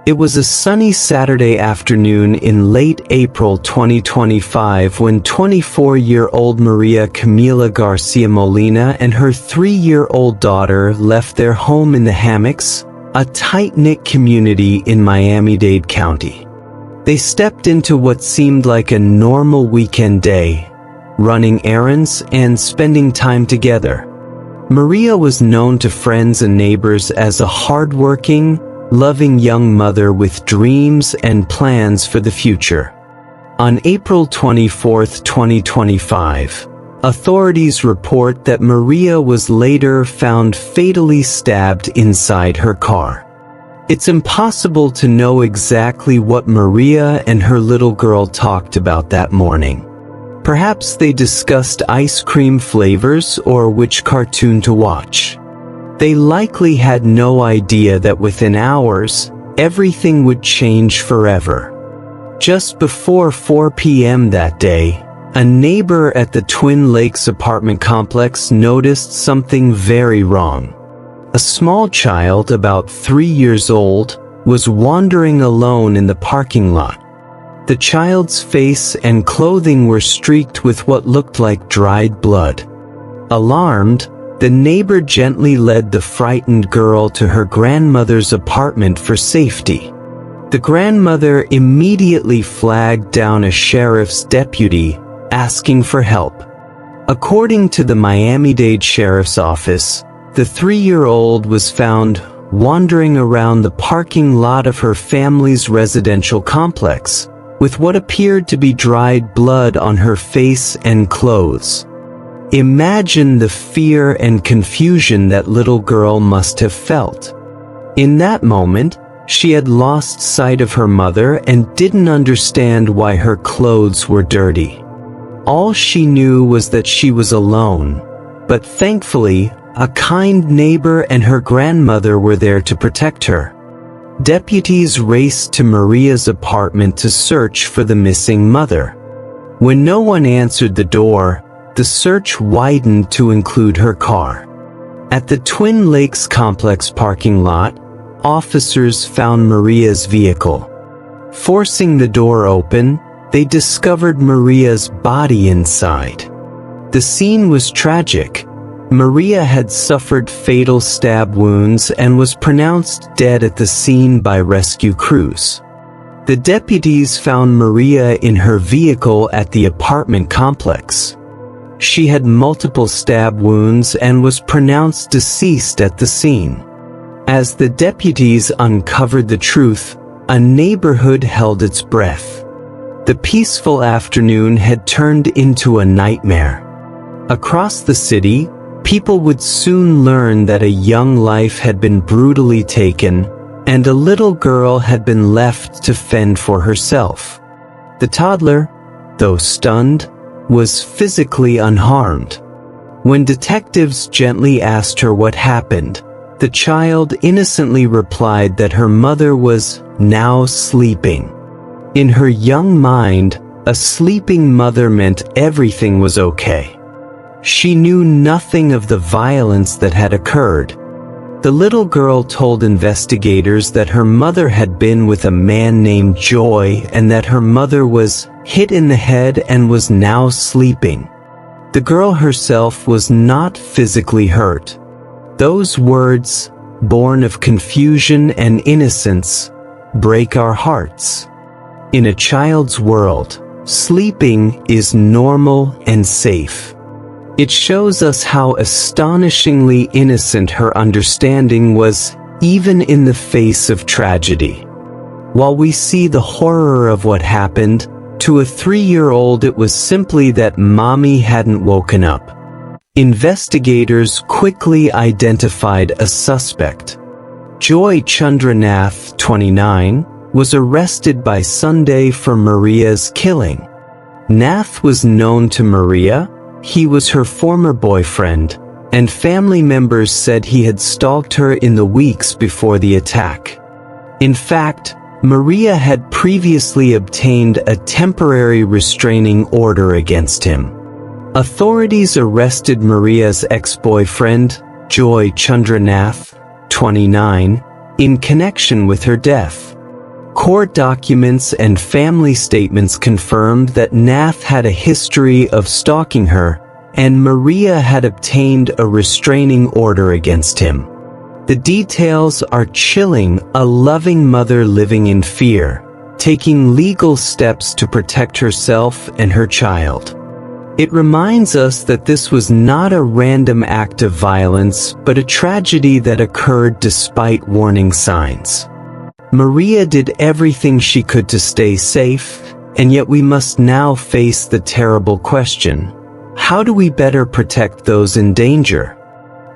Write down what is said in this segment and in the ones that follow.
It was a sunny Saturday afternoon in late April 2025 when 24-year-old Maria Camila Garcia-Molina and her 3-year-old daughter left their home in the Hammocks, a tight-knit community in Miami-Dade County. They stepped into what seemed like a normal weekend day, running errands and spending time together. Maria was known to friends and neighbors as a hardworking, loving young mother with dreams and plans for the future. On April 24, 2025, authorities report that Maria was later found fatally stabbed inside her car. It's impossible to know exactly what Maria and her little girl talked about that morning. Perhaps they discussed ice cream flavors or which cartoon to watch. They likely had no idea that within hours, everything would change forever. Just before 4 p.m. that day, a neighbor at the Twin Lakes apartment complex noticed something very wrong. A small child, about 3 years old, was wandering alone in the parking lot. The child's face and clothing were streaked with what looked like dried blood. Alarmed, the neighbor gently led the frightened girl to her grandmother's apartment for safety. The grandmother immediately flagged down a sheriff's deputy, asking for help. According to the Miami-Dade Sheriff's Office, the 3-year-old was found wandering around the parking lot of her family's residential complex, with what appeared to be dried blood on her face and clothes. Imagine the fear and confusion that little girl must have felt. In that moment, she had lost sight of her mother and didn't understand why her clothes were dirty. All she knew was that she was alone, but thankfully, a kind neighbor and her grandmother were there to protect her. Deputies raced to Maria's apartment to search for the missing mother. When no one answered the door, the search widened to include her car. At the Twin Lakes complex parking lot, officers found Maria's vehicle. Forcing the door open, they discovered Maria's body inside. The scene was tragic. Maria had suffered fatal stab wounds and was pronounced dead at the scene by rescue crews. The deputies found Maria in her vehicle at the apartment complex. She had multiple stab wounds and was pronounced deceased at the scene. As the deputies uncovered the truth, a neighborhood held its breath. The peaceful afternoon had turned into a nightmare. Across the city, people would soon learn that a young life had been brutally taken, and a little girl had been left to fend for herself. The toddler, though stunned, was physically unharmed. When detectives gently asked her what happened, the child innocently replied that her mother was now sleeping. In her young mind, a sleeping mother meant everything was okay. She knew nothing of the violence that had occurred. The little girl told investigators that her mother had been with a man named Joy and that her mother was hit in the head and was now sleeping. The girl herself was not physically hurt. Those words, born of confusion and innocence, break our hearts. In a child's world, sleeping is normal and safe. It shows us how astonishingly innocent her understanding was, even in the face of tragedy. While we see the horror of what happened, to a 3-year-old it was simply that mommy hadn't woken up. Investigators quickly identified a suspect. Joy Chandranath, 29, was arrested by Sunday for Maria's killing. Nath was known to Maria. He was her former boyfriend, and family members said he had stalked her in the weeks before the attack. In fact, Maria had previously obtained a temporary restraining order against him. Authorities arrested Maria's ex-boyfriend, Joy Chandranath, 29, in connection with her death. Court documents and family statements confirmed that Nath had a history of stalking her, and Maria had obtained a restraining order against him. The details are chilling: a loving mother living in fear, taking legal steps to protect herself and her child. It reminds us that this was not a random act of violence, but a tragedy that occurred despite warning signs. Maria did everything she could to stay safe, and yet we must now face the terrible question: how do we better protect those in danger?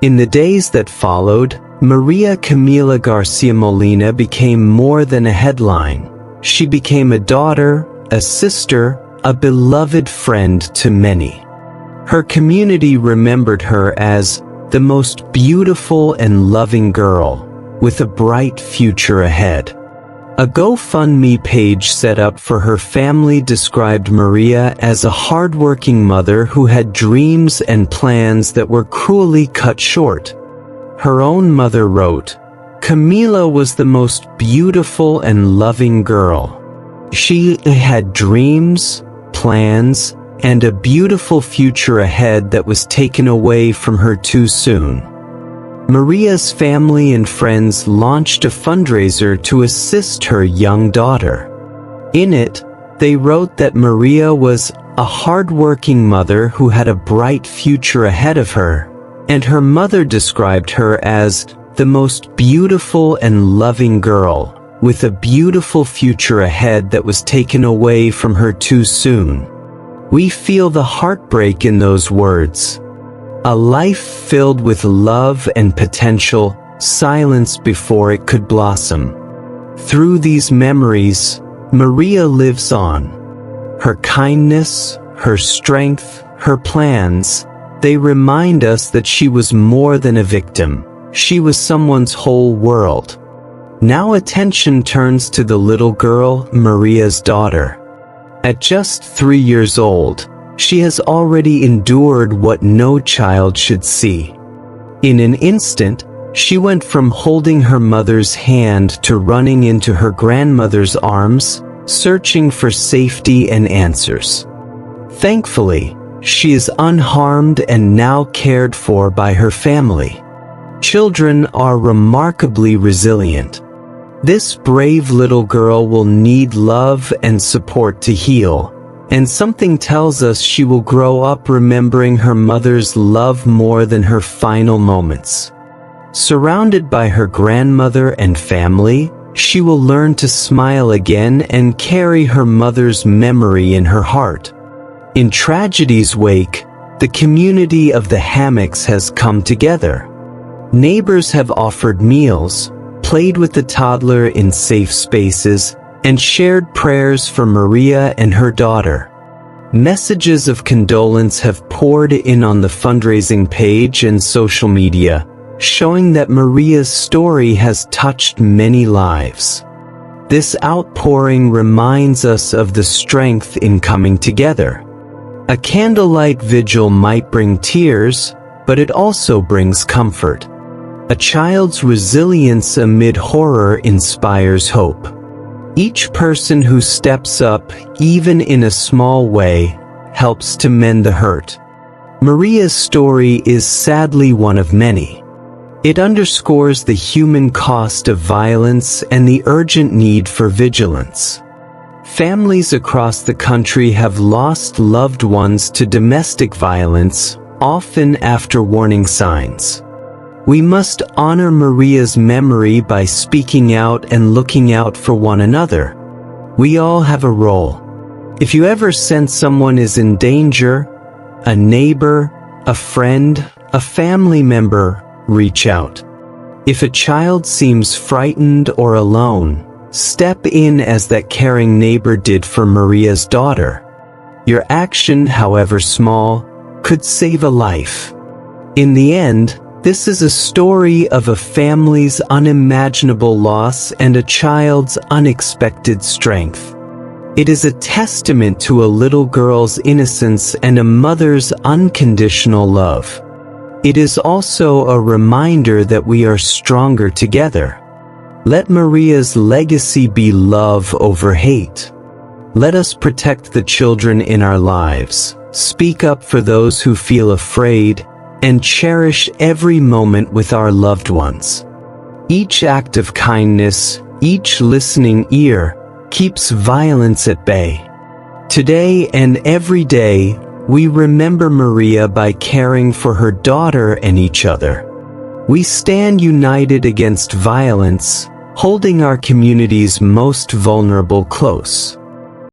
In the days that followed, Maria Camila Garcia-Molina became more than a headline. She became a daughter, a sister, a beloved friend to many. Her community remembered her as the most beautiful and loving girl, with a bright future ahead. A GoFundMe page set up for her family described Maria as a hardworking mother who had dreams and plans that were cruelly cut short. Her own mother wrote, "Camila was the most beautiful and loving girl. She had dreams, plans, and a beautiful future ahead that was taken away from her too soon." Maria's family and friends launched a fundraiser to assist her young daughter. In it, they wrote that Maria was a hardworking mother who had a bright future ahead of her, and her mother described her as the most beautiful and loving girl, with a beautiful future ahead that was taken away from her too soon. We feel the heartbreak in those words. A life filled with love and potential, silenced before it could blossom. Through these memories, Maria lives on. Her kindness, her strength, her plans, they remind us that she was more than a victim. She was someone's whole world. Now attention turns to the little girl, Maria's daughter. At just 3 years old, she has already endured what no child should see. In an instant, she went from holding her mother's hand to running into her grandmother's arms, searching for safety and answers. Thankfully, she is unharmed and now cared for by her family. Children are remarkably resilient. This brave little girl will need love and support to heal, and something tells us she will grow up remembering her mother's love more than her final moments. Surrounded by her grandmother and family, she will learn to smile again and carry her mother's memory in her heart. In tragedy's wake, the community of the hammocks has come together. Neighbors have offered meals, played with the toddler in safe spaces, and shared prayers for Maria and her daughter. Messages of condolence have poured in on the fundraising page and social media, showing that Maria's story has touched many lives. This outpouring reminds us of the strength in coming together. A candlelight vigil might bring tears, but it also brings comfort. A child's resilience amid horror inspires hope. Each person who steps up, even in a small way, helps to mend the hurt. Maria's story is sadly one of many. It underscores the human cost of violence and the urgent need for vigilance. Families across the country have lost loved ones to domestic violence, often after warning signs. We must honor Maria's memory by speaking out and looking out for one another. We all have a role. If you ever sense someone is in danger, a neighbor, a friend, a family member, reach out. If a child seems frightened or alone, step in as that caring neighbor did for Maria's daughter. Your action, however small, could save a life. In the end, this is a story of a family's unimaginable loss and a child's unexpected strength. It is a testament to a little girl's innocence and a mother's unconditional love. It is also a reminder that we are stronger together. Let Maria's legacy be love over hate. Let us protect the children in our lives, speak up for those who feel afraid, and cherish every moment with our loved ones. Each act of kindness, each listening ear, keeps violence at bay. Today and every day, we remember Maria by caring for her daughter and each other. We stand united against violence, holding our community's most vulnerable close.